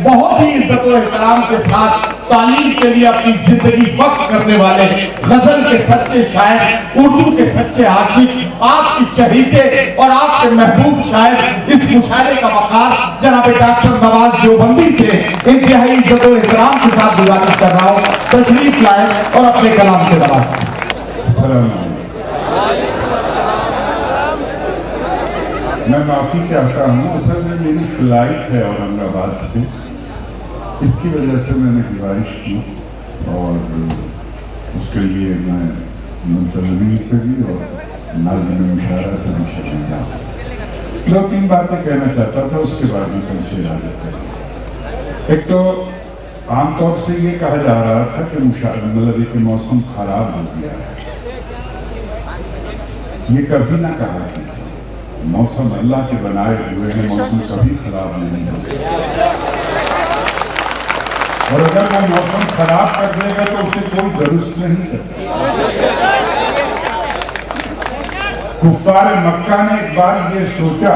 بہت ہی عزت و احترام کے ساتھ تعلیم کے لیے اپنی زندگی وقف کرنے والے غزل کے سچے شاعر، اردو کے سچے عاشق، آپ کی چہیتے اور آپ کے محبوب شاعر، اس مشاعرے کا وقار جناب ڈاکٹر نواز دیوبندی سے انتہائی عزت و احترام کے ساتھ گزارش کر رہا ہوں، تشریف لائیں اور اپنے کلام سے نوازیں۔ السلام علیکم۔ میں معافی چاہتا ہوں، اصل میں میری فلائٹ ہے اورنگ آباد سے، اس کی وجہ سے میں نے گزارش کی اور اس کے لیے میں منتظمین سے بھی اور ناظرین مشاعرہ سے بھی شرمندہ ہوں۔ 2-3 باتیں کہنا چاہتا تھا، اس کے بعد میں تم سے اجازت ہے۔ ایک تو عام طور سے یہ کہا جا رہا تھا کہ مطلب کہ موسم خراب ہو گیا ہے، یہ کبھی نہ کہا کہ موسم اللہ کے بنائے ہوئے ہیں، موسم کبھی خراب نہیں ہوتا، اور اگر وہ موسم خراب کر دے گا تو اسے کوئی درست نہیں کر سکتا۔ کفار مکہ نے ایک بار یہ سوچا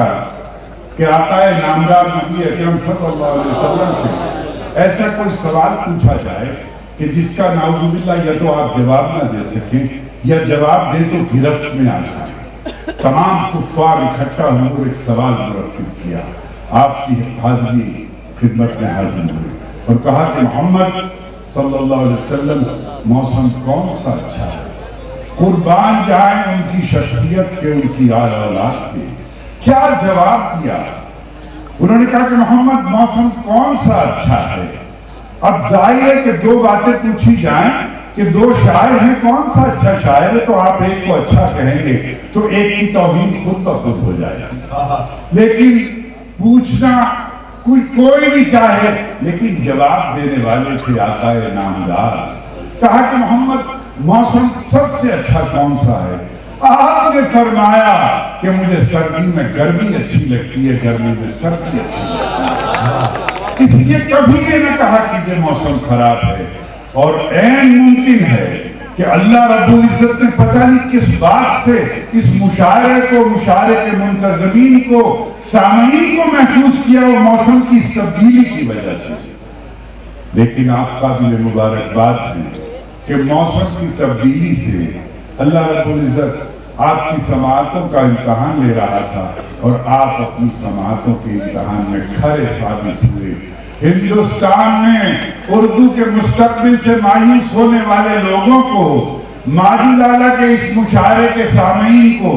کہ آقا نامدار نبی اکرم صلی اللہ علیہ وسلم سے ایسا کوئی سوال پوچھا جائے کہ جس کا نعوذ باللہ یا تو آپ جواب نہ دے سکیں یا جواب دیں تو گرفت میں آ جائیں۔ تمام کفار اکٹھا ہوئے اور ایک سوال مرتب کیا، آپ کی حاضری خدمت میں حاضر ہوئے اور کہا کہ محمد صلی اللہ علیہ وسلم موسم کون سا اچھا ہے، قربان جائیں ان کی شخصیت کے، ان کی آل اولاد کے۔ کیا جواب دیا؟ انہوں نے کہا کہ محمد موسم کون سا اچھا ہے۔ اب ظاہر ہے کہ 2 باتیں پوچھی جائیں کہ 2 شاعر ہیں، کون سا اچھا شاعر ہے، تو آپ ایک کو اچھا کہیں گے تو ایک کی توہین خود بخود ہو جائے گا، لیکن پوچھنا کوئی بھی چاہے، لیکن جواب دینے والے تھے آقا نامدار۔ کہا کہ محمد موسم سب سے اچھا کون سا ہے؟ آپ نے فرمایا کہ مجھے سردی میں گرمی اچھی لگتی ہے، گرمی میں سردی اچھی لگتی ہے، اس لیے کبھی یہ نہ کہا کہ یہ موسم خراب ہے۔ اور عین ممکن ہے کہ اللہ رب العزت نے پتہ نہیں کس بات سے اس مشاعرے کو، مشاعرے کے منتظمین کو، سامعین کو محسوس کیا وہ موسم کی اس تبدیلی کی وجہ سے، لیکن آپ قابل مبارکباد ہیں کہ موسم کی تبدیلی سے اللہ رب العزت آپ کی سماعتوں کا امتحان لے رہا تھا اور آپ اپنی سماعتوں کے امتحان میں کھرے ثابت ہوئے۔ ہندوستان میں اردو کے مستقبل سے مایوس ہونے والے لوگوں کو ماجد آلہ کے اس مشاعرے کے سامعین کو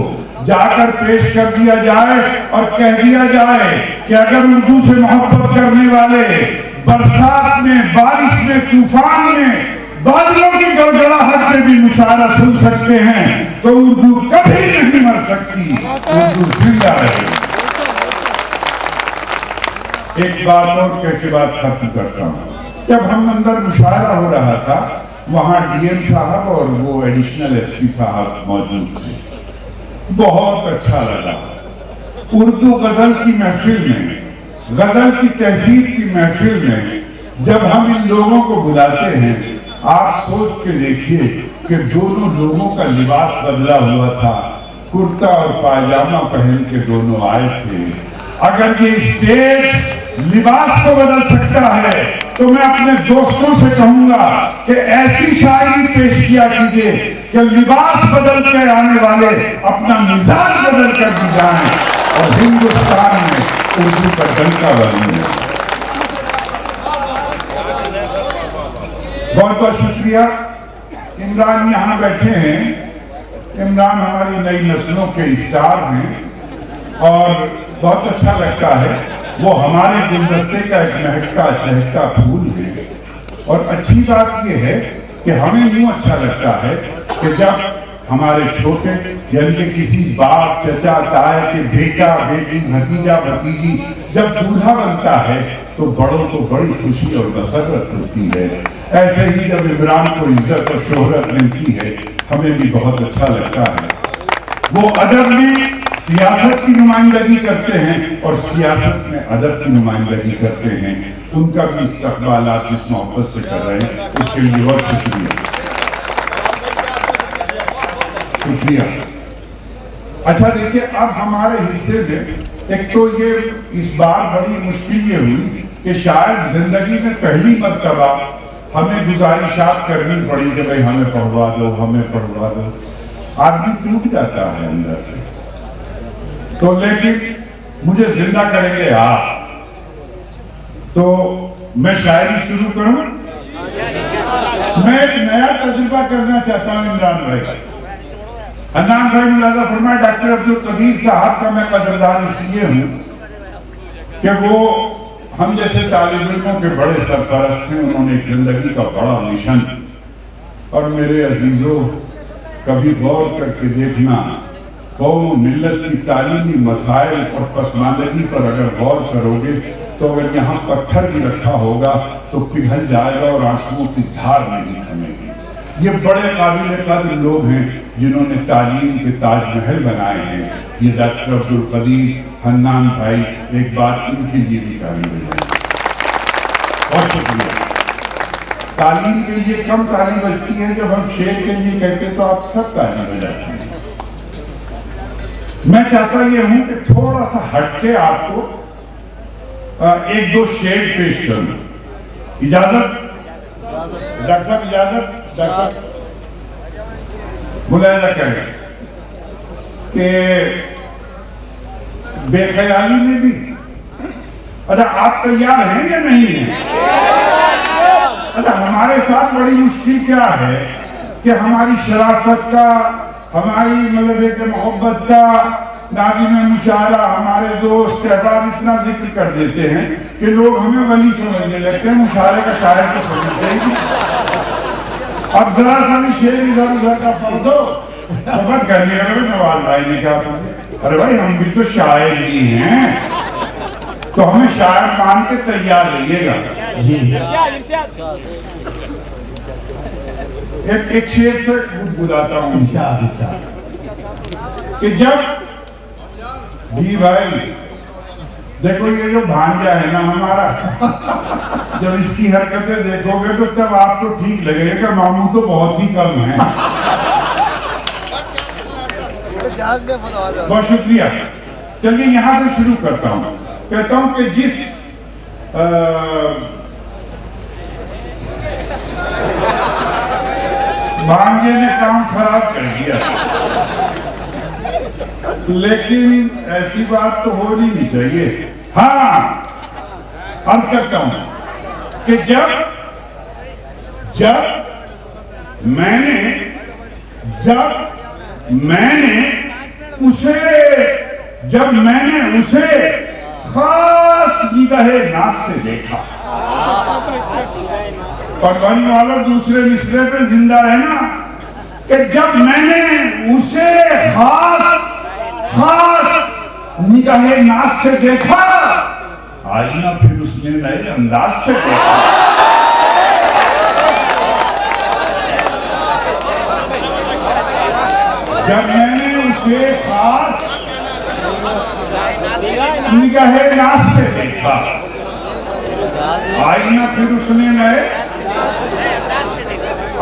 جا کر پیش کر دیا جائے اور کہہ دیا جائے کہ اگر اردو سے محبت کرنے والے برسات میں، بارش میں، طوفان میں، بادلوں کی گڑگڑاہٹ میں بھی مشاعرہ سن سکتے ہیں تو اردو کبھی نہیں مر سکتی، اردو زندہ رہے گی۔ ایک بات اور کہہ کے بات ختم کرتا ہوں۔ جب ہم اندر مشاعرہ ہو رہا تھا وہاں ڈی ایم صاحب اور وہ ایڈیشنل ایس پی صاحب موجود تھے، بہت اچھا لگا۔ اردو غزل کی محفل میں، غزل کی تہذیب کی محفل میں جب ہم ان لوگوں کو بلاتے ہیں، آپ سوچ کے دیکھیے کہ دونوں لوگوں کا لباس بدلا ہوا تھا، کرتا اور پاجامہ پہن کے دونوں آئے تھے۔ اگر یہ اسٹیج لباس کو بدل سکتا ہے تو میں اپنے دوستوں سے کہوں گا کہ ایسی شاعری پیش کیا کیجئے کہ لباس بدل کے آنے والے اپنا مزاج بدل کر بھی جائیں اور ہندوستان میں اردو کا ڈنکا بجے۔ بہت بہت شکریہ۔ عمران یہاں بیٹھے ہیں، عمران ہماری نئی نسلوں کے اسٹار ہیں اور بہت اچھا لگتا ہے، وہ ہمارے گلدستے کا ایک مہکتا چہکتا پھول ہے۔ اور اچھی بات یہ ہے کہ ہمیں یوں اچھا لگتا ہے کہ جب ہمارے چھوٹے یعنی کہ کسی باپ، چچا، تایا کے بیٹا، بیٹی، بھتیجا، بھتیجی جب بوڑھا بنتا ہے تو بڑوں کو بڑی خوشی اور مسرت ہوتی ہے۔ ایسے ہی جب عمران کو عزت اور شہرت ملتی ہے ہمیں بھی بہت اچھا لگتا ہے۔ وہ ادب میں سیاست کی نمائندگی کرتے ہیں اور سیاست میں ادب کی نمائندگی کرتے ہیں، ان کا بھی استقبال آپ اس محبت سے کر رہے ہیں، اس کے لیے بہت شکریہ۔ اچھا دیکھیے، اب ہمارے حصے میں ایک تو یہ اس بار بڑی مشکل یہ ہوئی کہ شاید زندگی میں پہلی مرتبہ ہمیں گزارشات کرنی پڑی کہ بھئی ہمیں پڑھوا دو، ہمیں پڑھوا دو. آدمی ٹوٹ جاتا ہے اندر سے. تو لیکن مجھے زندہ کریں گے آپ. تو میں شاعری شروع کروں. میں ایک نیا تجربہ کرنا چاہتا ہوں عمران بھائی. عدنان بھائی ملاحظہ فرمائے ڈاکٹر عبدالقدیر صاحب کا میں قدردان اس لیے ہوں کہ وہ ہم جیسے طالب علموں کے بڑے سرپرست ہیں. انہوں نے ایک زندگی کا بڑا مشن. اور میرے عزیزوں کبھی غور کر کے دیکھنا قوم و ملت کی تعلیمی مسائل اور پسماندگی پر اگر غور کرو گے تو اگر یہاں پتھر بھی رکھا ہوگا تو پگھل جائے گا اور آنسوؤں کی دھار نہیں تھمے گی. یہ بڑے قابل قدر لوگ ہیں جنہوں نے تعلیم کے تاج محل بنائے ہیں. یہ ڈاکٹر عبدالقدیر، حنان بھائی، ایک بات ان کے لیے بھی تعلیم ہے. بہت شکریہ. تعلیم کے لیے کم تعلیم بچتی ہے. جب ہم شعر کے لیے کہتے تو آپ سب تعلیم ہو جاتی ہیں. میں چاہتا یہ ہوں کہ تھوڑا سا ہٹ کے آپ کو ایک دو شعر پیش کروں. اجازت ڈاکٹر صاحب؟ اجازت ڈاکٹر صاحب؟ ملاحظہ کریں کہ بے خیالی میں بھی اچھا آپ تیار ہیں یا نہیں ہیں؟ اچھا ہمارے ساتھ بڑی مشکل کیا ہے کہ ہماری شرافت کا، ہماری مطلب ایک محبت کا، ناظم مشاعرہ، ہمارے دوست احباب اتنا ذکر کر دیتے ہیں کہ لوگ ہمیں ولی سمجھنے لگتے ہیں. مشاعرے کا شاعر کو سمجھتے ہیں. اب ذرا سا بھی شعر ادھر ادھر کا پڑھ دو خبر کرنے لگے. نواز بھائی نے کہا ارے بھائی ہم بھی تو شاعر ہی ہیں تو ہمیں شاعر مان کے تیار رہیے گا. ایک شعر سے گدگداتا ہوں کہ جب جی بھائی دیکھو یہ جو بھانجا ہے نا ہمارا، جب اس کی حرکتیں دیکھو گے تو تب آپ کو ٹھیک لگے گا کہ ماموں تو بہت ہی کم ہیں. بہت شکریہ. چلیے یہاں سے شروع کرتا ہوں. کہتا ہوں کہ جس بھانجے نے کام خراب کر دیا، لیکن ایسی بات تو ہو نہیں چاہیے. ہاں عرض کرتا ہوں کہ جب میں نے اسے خاص نگاہ ناز سے دیکھا. قربانی والا دوسرے مصرے پہ زندہ رہنا کہ جب میں نے اسے خاص نگاہ ناز سے دیکھا، آئینہ پھر اس نے نئے انداز سے دیکھا. جب میں نے اسے خاص نگاہ ناز سے دیکھا، آئینہ پھر اس نے نئے.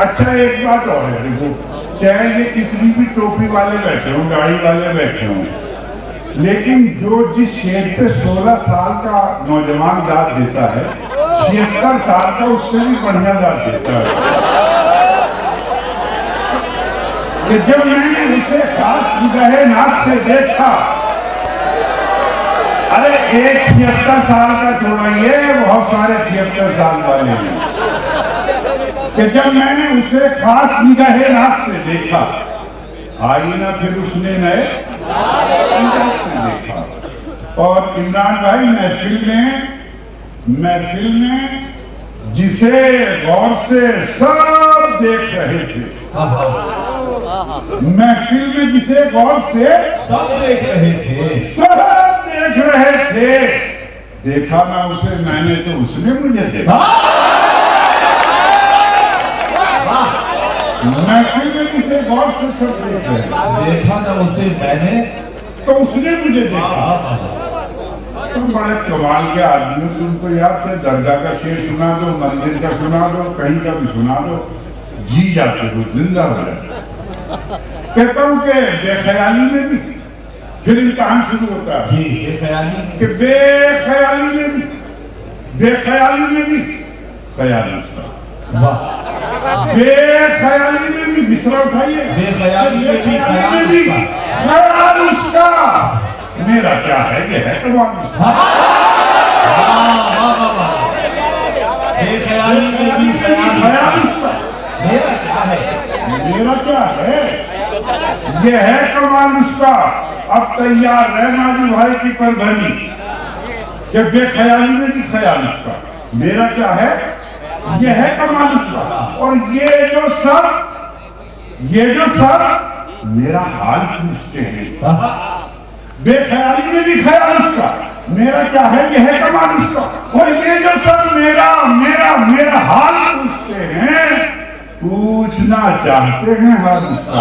اچھا ایک بات اور ہے، دیکھو چاہے یہ کتنی بھی ٹوپی والے بیٹھے ہوں، گاڑی والے بیٹھے ہوں، لیکن جو جس شعر پہ 16 سال کا نوجوان داد دیتا ہے 76 سال کا اس سے بھی بڑھیا داد دیتا ہے. کہ جب میں نے اسے خاص نگاہ ناز سے دیکھا، ارے ایک 76 سال کا چھوڑائیے، بہت سارے 76 سال والے ہیں. کہ جب میں نے اسے خاص نگاہ ناز سے دیکھا، آئینہ پھر اس نے نئے انداز سے دیکھا. اور عمران بھائی محفل میں جسے غور سے سب دیکھ رہے تھے، محفل میں جسے غور سے سب دیکھ رہے تھے، دیکھا نہ اسے میں نے تو اس نے مجھے دیکھا. محفل میں جسے غور سے سب دیکھ رہے تھے، دیکھا نہ اسے میں نے تو اس نے مجھے دیکھا. تم بڑے کمال کے آدمی، تم تو یار تھے درگاہ کا شعر سنا دو، مندر کا سنا دو، کہیں کا بھی سنا دو، جی جاتے ہو، زندہ ہو جاتے. کہتا ہوں کہ بے خیالی میں بھی پھر امتحان شروع ہوتا ہے. جی بے خیالی کہ بے خیالی میں بھی بے خیالی میں بھی خیال اس کا، بے خیالی میں بھی، مصرع اٹھائیے، بے خیالی میں بھی خیال اس کا، میرا کیا ہے، یہ ہے کمال اس کا، بے خیالی میں بھی خیال اس کا، میرا کیا ہے، میرا کیا ہے، یہ ہے کمال اس کا۔ اب تیار رہ ماجی بھائی کی پربھنی کہ بے خیالی میں بھی خیال اس کا، میرا کیا ہے، یہ ہے کمال اس کا۔ اور یہ جو سب میرا حال پوچھتے ہیں، بے خیالی میں بھی خیال اس کا، میرا کیا ہے، یہ ہے کمال اس کا۔ اور یہ جو سب میرا حال پوچھتے ہیں، پوچھنا چاہتے ہیں حال اس کا۔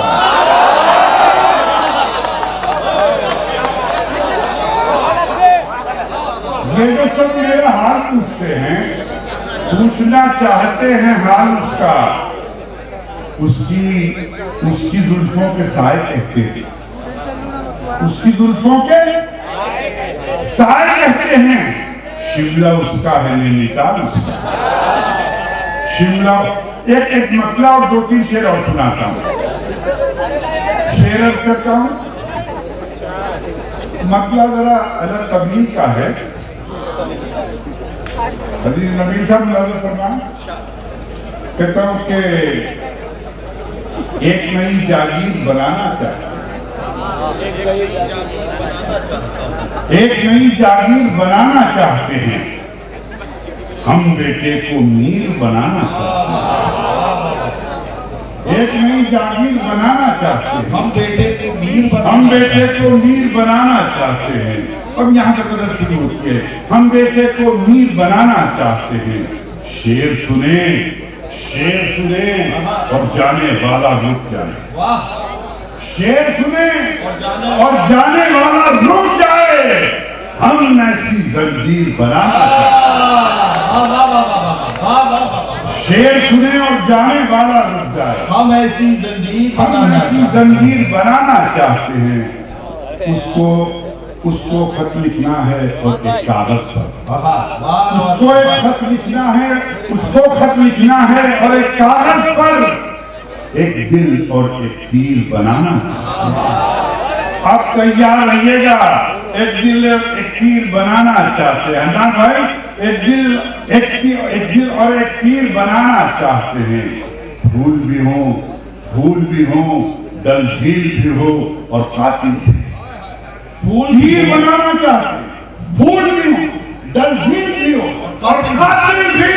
یہ جو سب میرا حال پوچھتے ہیں، پوچھنا چاہتے ہیں حال اس کا، اس کی زلفوں کے سائے کہتے ہیں، اس کی زلفوں کے سائے کہتے ہیں، شملہ اس کا ہے، نینیتال اس کا، شملہ۔ ایک مطلع اور 2-3 شعر اور سناتا ہوں، شعر عرض کرتا ہوں، مطلع ذرا الگ قبیل کا ہے۔ حدیث نبی صاحب ملازم فرمائیں، کہتا ہوں کہ ایک نئی جاگیر بنانا چاہتا ہوں، ایک نئی جاگیر بنانا چاہتے ہیں، ہم بیٹے کو میر بنانا چاہتے ہیں، ایک نئی جاگیر بنانا چاہتے ہیں، ہم بیٹے کو میر بنانا چاہتے ہیں۔ اب یہاں سے قدر شروع ہوتی ہے، ہم بیٹے کو میر بنانا چاہتے ہیں، شعر سنیں اور جانے والا رک جائے، شعر سنیں اور جانے والا رک جائے، ہم ایسی زنجیر بنانا چاہتے ہیں، شعر سنیں اور جانے والا رک جائے، ہم ایسی زنجیر بنانا چاہتے ہیں۔ اس کو خط لکھنا ہے اور ایک کاغذ پر، اس کو ایک خط لکھنا ہے، اس کو خط لکھنا ہے اور ایک کاغذ پر ایک دل اور ایک تیر بنانا چاہتے ہیں۔ آپ تیار رہیے گا، ایک دل اور ایک تیر بنانا چاہتے ہیں نا بھائی، ایک دل اور ایک تیر بنانا چاہتے ہیں، پھول بھی ہوں، دل جھیل بھی ہو اور قاتل بھی، تیر بنانا چاہتے ہیں، پھول بھی ہوں، دل جھیل بھی ہو اور قاتل بھی،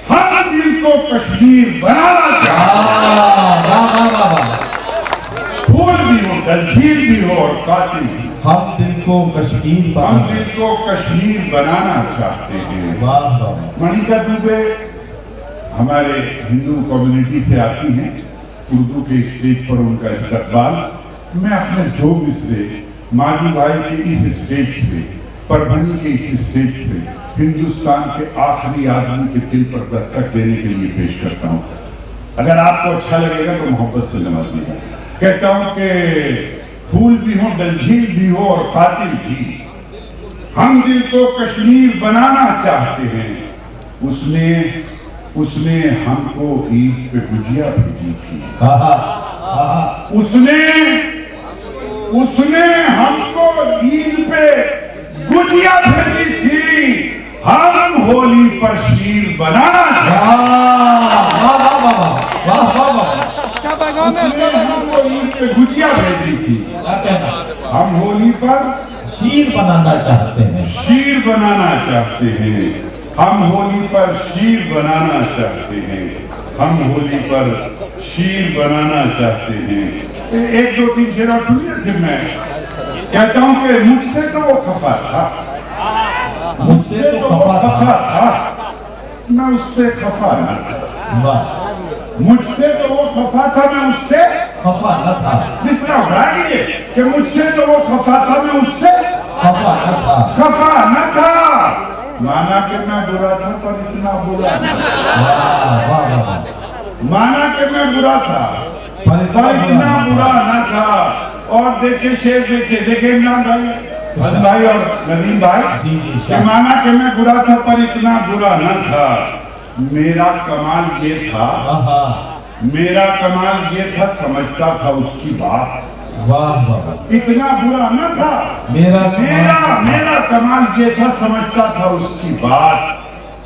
ہم دل کو کشمیر بنانا چاہتے ہیں، پھول بھی ہو، دل جھیل بھی ہو اور قاتل بھی، ہم دل کو کشمیر بنانا چاہتے ہیں۔ منیکا دوبے ہمارے ہندو کمیونٹی سے آتی ہیں، اردو کے اسٹیج پر ان کا استقبال، میں اپنے 2 مصرے ماجی بھائی کے اس اسٹیج سے، پربھنی کے اس اسٹیج سے، ہندوستان کے آخری آدمی کے دل پر دستک دینے کے لیے پیش کرتا ہوں۔ اگر آپ کو اچھا لگے گا تو محبت سے نوازیے گا۔ کہتا ہوں کہ پھول بھی ہوں، دلجھیل بھی ہو اور قاتل بھی، ہم دل کو کشمیر بنانا چاہتے ہیں، اس نے ہم کو عید پہ گجیا بھیجی تھی، اس نے ہم کو عید پہ گجیا بھیجی تھی، ہم ہولی پر شیر بنانا گجیا بھیجی تھی، ہم ہولی پر شیر بنانا چاہتے ہیں، شیر بنانا چاہتے ہیں، ہم ہولی پر شیر بنانا چاہتے ہیں، ہم ہولی پر شیر بنانا چاہتے ہیں۔ 1-2-3 شعر اور سنیے، پھر میں کہتا ہوں کہ مجھ سے تو وہ خفا تھا، میں اس سے خفا نہ تھا، مجھ سے تو وہ خفا تھا، میں اس سے خفا نہ تھا، مصرع اٹھا دیجئے کہ مجھ سے تو وہ خفا تھا، میں اس سے خفا نہ تھا، مانا کہ میں برا تھا پر اتنا برا تھا، مانا کہ میں برا تھا پر اتنا برا نہ تھا۔ اور دیکھیں شعر، دیکھیں عمران بھائی، حسن بھائی اور ندیم بھائی جی جی کہ مانا کہ میں برا تھا پر اتنا برا نہ تھا. میرا کمال یہ تھا, میرا کمال یہ تھا, سمجھتا تھا اس کی بات. واہ واہ. اتنا برا نہ تھا, میرا کمال یہ تھا, سمجھتا تھا اس کی بات.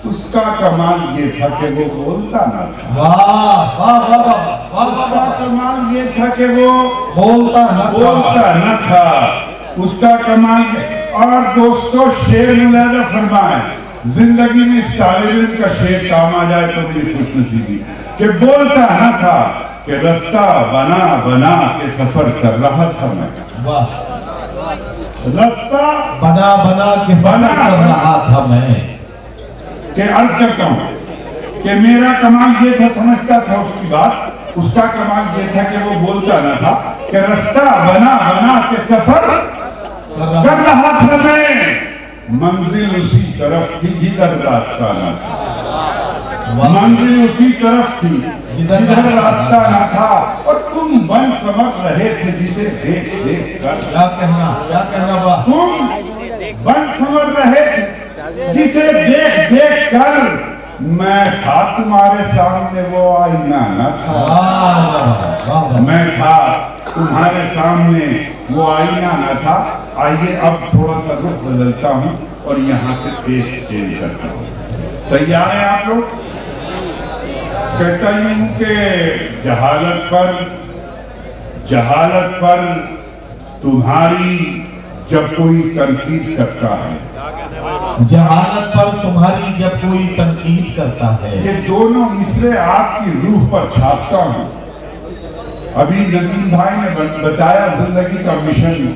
اس کا کمال یہ تھا کہ وہ بولتا نہ تھا. واہ واہ واہ. اس کا کمال یہ تھا کہ وہ بولتا نہ تھا. اس کا کمال. اور دوستو شعر ملاحظہ فرمائیں, زندگی میں اس طالب علم کا شعر کام آ جائے تو میری خوش نصیبی کہ بولتا نہ تھا کہ رستہ بنا بنا کے سفر کر رہا تھا میں. واہ. رستہ بنا بنا کے سفر کر رہا تھا میں. کہ عرض کرتا ہوں کہ میرا کمال یہ تھا, سمجھتا تھا اس کی بات. اس کا کمال یہ تھا کہ وہ بولتا نہ تھا کہ رستہ بنا بنا کے سفر کر رہا تھا میں. منزل اسی طرف تھی جدھر راستہ نہ تھا. منزل اسی طرف تھی جدھر راستہ نہ تھا. اور تم بن سمجھ رہے تھے جسے دیکھ دیکھ کر. کیا کہنا واہ. تم بن سمجھ رہے تھے جسے دیکھ دیکھ کر. میں تھا تمہارے سامنے وہ آئینہ نہ تھا. میں تھا تمہارے سامنے وہ آئینہ نہ تھا. آئیے اب تھوڑا سا رخ بدلتا ہوں اور یہاں سے پیش چینج کرتا ہوں. تیار ہیں آپ لوگ؟ کہتا ہوں کہ جہالت پر تمہاری جب کوئی تنقید کرتا ہے. جہالت پر تمہاری جب کوئی تنقید کرتا ہے. یہ دونوں مصرے آپ کی روح پر چھاپتا ہوں. ابھی ندیم بھائی نے بتایا زندگی کا مشن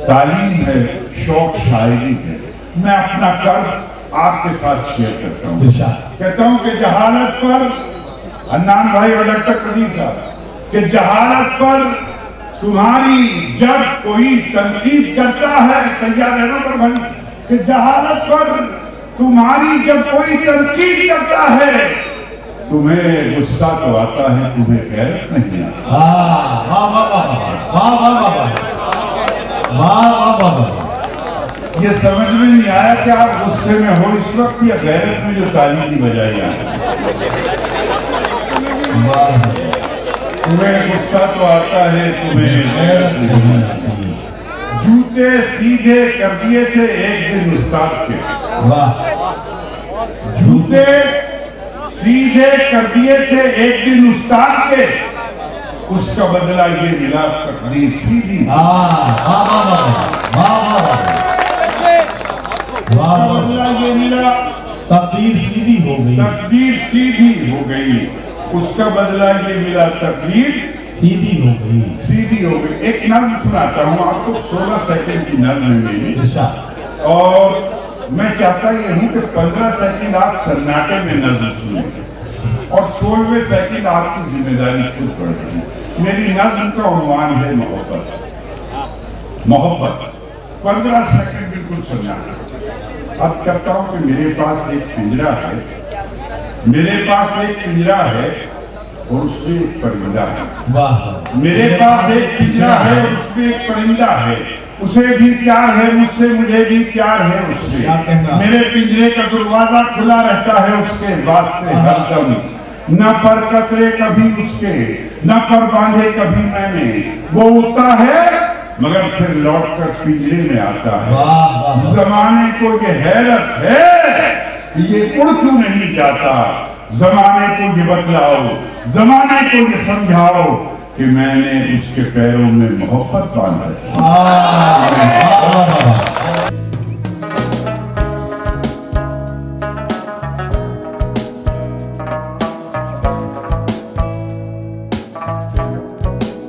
تعلیم ہے, شوق شاعری ہے. میں اپنا کرب آپ کے ساتھ شیئر کرتا ہوں. کہتا ہوں کہ جہالت پر, حنان بھائی اور ڈاکٹر قدیر صاحب, کہ جہالت پر تمہاری جب کوئی تنقید کرتا ہے. تیار ہے نا پر بھائی کہ جہالت پر تمہاری جب کوئی تنقید کرتا ہے تمہیں غصہ تو آتا ہے, تمہیں غیرت نہیں آتا. یہ سمجھ میں نہیں آیا کہ آپ غصے میں ہو اس وقت یا غیرت میں جو تعلیم کی بجائے آئے. تمہیں غصہ تو آتا ہے, تمہیں غیرت نہیں آتی. جوتے سیدھے کر دیے تھے ایک دن استاد کے. جوتے سیدھے کر دیے تھے ایک دن استاد کے. اس کا بدلہ یہ ملا تقدیر سیدھی. بدلہ یہ ملا تقدیر سیدھی ہو گئی. تقدیر سیدھی ہو گئی. اس کا بدلہ یہ ملا تقدیر سیدھی ہو گئی. سیدھی ہو گئی. ایک نظم سناتا ہوں آپ کو, 16 سیکنڈ کی نظم ہے میری. اور میں چاہتا یہ ہوں کہ 15 سیکنڈ آپ سناٹے میں نظم سنیں اور 16ویں سیکنڈ آپ کی ذمہ داری خود پڑھیں. میری نظم کا عنوان ہے محبت. محبت 15 سیکنڈ بالکل سنانا. اب کرتا ہوں کہ میرے پاس ایک پنجرا ہے, میرے پاس ایک پنجرا ہے اور اس میں ایک پرندہ ہے. میرے پاس ایک پنجرا ہے اور اس میں ایک پرندہ ہے. اسے بھی پیار ہے مجھ سے, مجھے بھی پیار ہے اس سے. میرے پنجرے کا دروازہ کھلا رہتا ہے اس کے واسطے ہر دم. نہ پر قطرے کبھی اس کے, نہ پر باندھے کبھی میں نے. وہ اڑتا ہے مگر پھر لوٹ کر پنجرے میں آتا ہے. زمانے کو یہ حیرت ہے کہ یہ اڑ کیوں نہیں جاتا. زمانے کو یہ بتلاؤ, زمانے کو یہ سمجھاؤ کہ میں نے اس کے پیروں میں محبت باندھا.